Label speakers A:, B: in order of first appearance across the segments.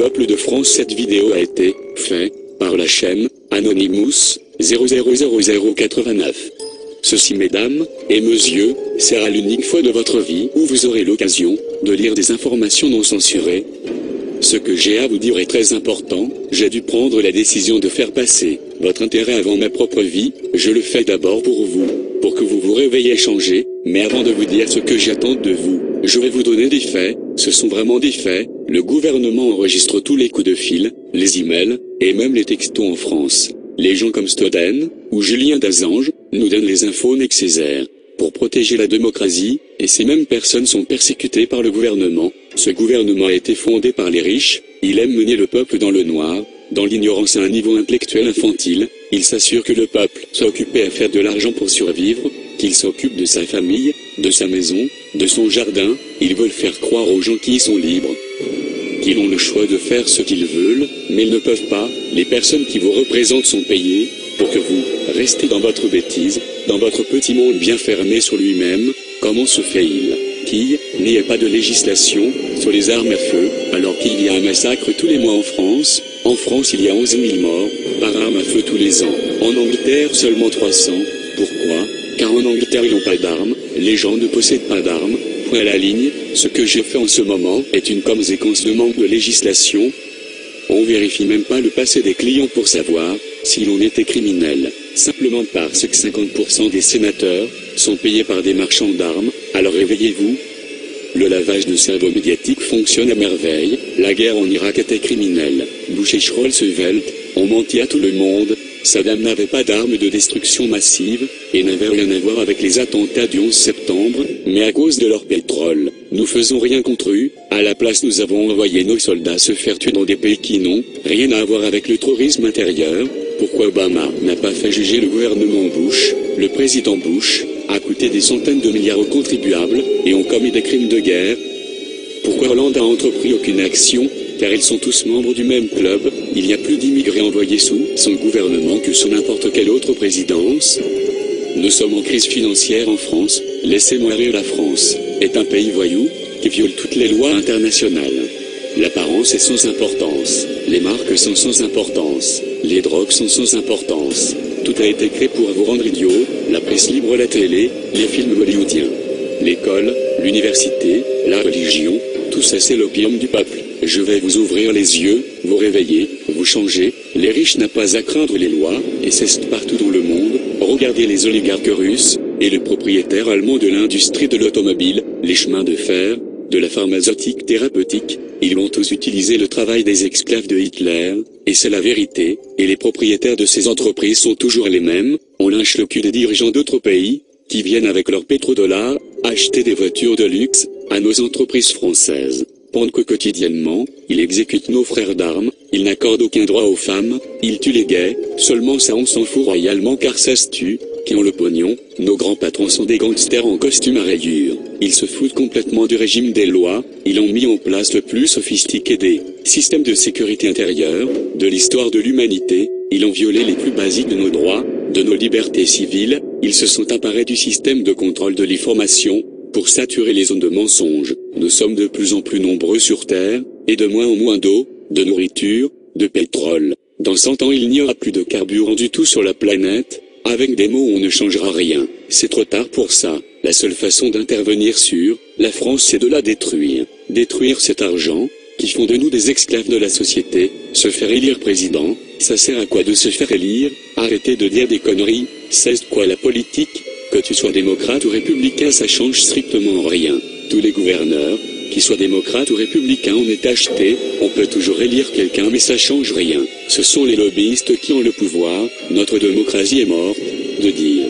A: peuple de France. Cette vidéo a été faite par la chaîne Anonymous 000089. Ceci, mesdames et messieurs, sera l'unique fois de votre vie où vous aurez l'occasion de lire des informations non censurées. Ce que j'ai à vous dire est très important. J'ai dû prendre la décision de faire passer votre intérêt avant ma propre vie. Je le fais d'abord pour vous, pour que vous vous réveillez changé. Mais avant de vous dire ce que j'attends de vous, je vais vous donner des faits. Ce sont vraiment des faits. Le gouvernement enregistre tous les coups de fil, les emails, et même les textos en France. Les gens comme Snowden ou Julien Assange nous donnent les infos nécessaires pour protéger la démocratie, et ces mêmes personnes sont persécutées par le gouvernement. Ce gouvernement a été fondé par les riches. Il aime mener le peuple dans le noir, dans l'ignorance à un niveau intellectuel infantile. Il s'assure que le peuple soit occupé à faire de l'argent pour survivre, qu'il s'occupe de sa famille, de sa maison, de son jardin. Ils veulent faire croire aux gens qui y sont libres qu'ils ont le choix de faire ce qu'ils veulent, mais ils ne peuvent pas. Les personnes qui vous représentent sont payées pour que vous restez dans votre bêtise, dans votre petit monde bien fermé sur lui-même. Comment se fait-il qu'il n'y ait pas de législation sur les armes à feu, alors qu'il y a un massacre tous les mois en France? En France, il y a 11 000 morts par arme à feu tous les ans. En Angleterre, seulement 300. Pourquoi? Car en Angleterre, ils n'ont pas d'armes, les gens ne possèdent pas d'armes. Point à la ligne. Ce que j'ai fait en ce moment est une conséquence de manque de législation. On vérifie même pas le passé des clients pour savoir si l'on était criminel, simplement parce que 50% des sénateurs sont payés par des marchands d'armes. Alors réveillez-vous. Le lavage de cerveau médiatique fonctionne à merveille. La guerre en Irak était criminelle. Bush et Roosevelt ont menti à tout le monde. Saddam n'avait pas d'armes de destruction massive, et n'avait rien à voir avec les attentats du 11 septembre, mais à cause de leur pétrole, nous faisons rien contre eux. À la place, nous avons envoyé nos soldats se faire tuer dans des pays qui n'ont rien à voir avec le terrorisme intérieur. Pourquoi Obama n'a pas fait juger le gouvernement Bush? Le président Bush a coûté des centaines de milliards aux contribuables, et ont commis des crimes de guerre. Pourquoi Hollande a entrepris aucune action? Car ils sont tous membres du même club. Il y a plus d'immigrés envoyés sous son gouvernement que sous n'importe quelle autre présidence. Nous sommes en crise financière en France. Laissez-moi rire. La France est un pays voyou qui viole toutes les lois internationales. L'apparence est sans importance. Les marques sont sans importance. Les drogues sont sans importance. Tout a été créé pour vous rendre idiots. La presse libre, la télé, les films hollywoodiens, l'école, l'université, la religion, tout ça c'est l'opium du peuple. Je vais vous ouvrir les yeux, vous réveiller, vous changer. Les riches n'ont pas à craindre les lois, et c'est partout dans le monde. Regardez les oligarques russes, et les propriétaires allemands de l'industrie de l'automobile, les chemins de fer, de la pharmaceutique thérapeutique. Ils vont tous utiliser le travail des esclaves de Hitler, et c'est la vérité, et les propriétaires de ces entreprises sont toujours les mêmes. On lynche le cul des dirigeants d'autres pays, qui viennent avec leurs pétrodollars, acheter des voitures de luxe, à nos entreprises françaises. Pendant que quotidiennement, ils exécutent nos frères d'armes, ils n'accordent aucun droit aux femmes, ils tuent les gays, seulement ça on s'en fout royalement car ça se tue, qui ont le pognon. Nos grands patrons sont des gangsters en costume à rayures, ils se foutent complètement du régime des lois, ils ont mis en place le plus sophistiqué des systèmes de sécurité intérieure, de l'histoire de l'humanité, ils ont violé les plus basiques de nos droits, de nos libertés civiles, ils se sont emparés du système de contrôle de l'information, pour saturer les zones de mensonges. Nous sommes de plus en plus nombreux sur Terre, et de moins en moins d'eau, de nourriture, de pétrole. Dans 100 ans il n'y aura plus de carburant du tout sur la planète. Avec des mots on ne changera rien. C'est trop tard pour ça. La seule façon d'intervenir sur la France c'est de la détruire. Détruire cet argent, qui font de nous des esclaves de la société. Se faire élire président, ça sert à quoi de se faire élire? Arrêtez de dire des conneries. C'est quoi la politique? Que tu sois démocrate ou républicain ça change strictement rien. Tous les gouverneurs, qu'ils soient démocrates ou républicains on est achetés, on peut toujours élire quelqu'un mais ça change rien. Ce sont les lobbyistes qui ont le pouvoir, notre démocratie est morte, de dire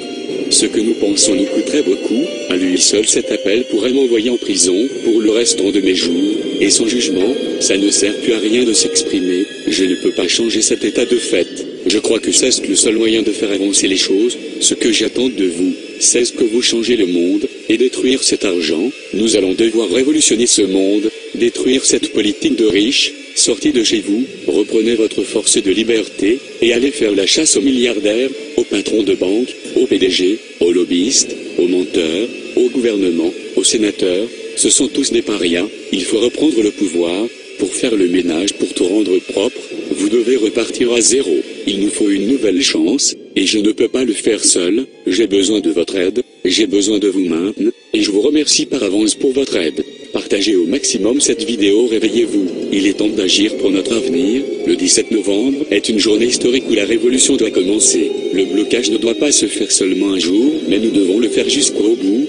A: ce que nous pensons nous coûterait beaucoup, à lui seul cet appel pourrait m'envoyer en prison pour le restant de mes jours, et son jugement, ça ne sert plus à rien de s'exprimer, je ne peux pas changer cet état de fait. Je crois que c'est le seul moyen de faire avancer les choses. Ce que j'attends de vous, c'est que vous changez le monde, et détruire cet argent. Nous allons devoir révolutionner ce monde, détruire cette politique de riches. Sortez de chez vous, reprenez votre force de liberté, et allez faire la chasse aux milliardaires, aux patrons de banque, aux PDG, aux lobbyistes, aux menteurs, au gouvernement, aux sénateurs. Ce sont tous des parias. Il faut reprendre le pouvoir, pour faire le ménage, pour tout rendre propre, vous devez repartir à zéro. Il nous faut une nouvelle chance, et je ne peux pas le faire seul, j'ai besoin de votre aide, j'ai besoin de vous maintenant, et je vous remercie par avance pour votre aide. Partagez au maximum cette vidéo, réveillez-vous, il est temps d'agir pour notre avenir. Le 17 novembre est une journée historique où la révolution doit commencer. Le blocage ne doit pas se faire seulement un jour, mais nous devons le faire jusqu'au bout.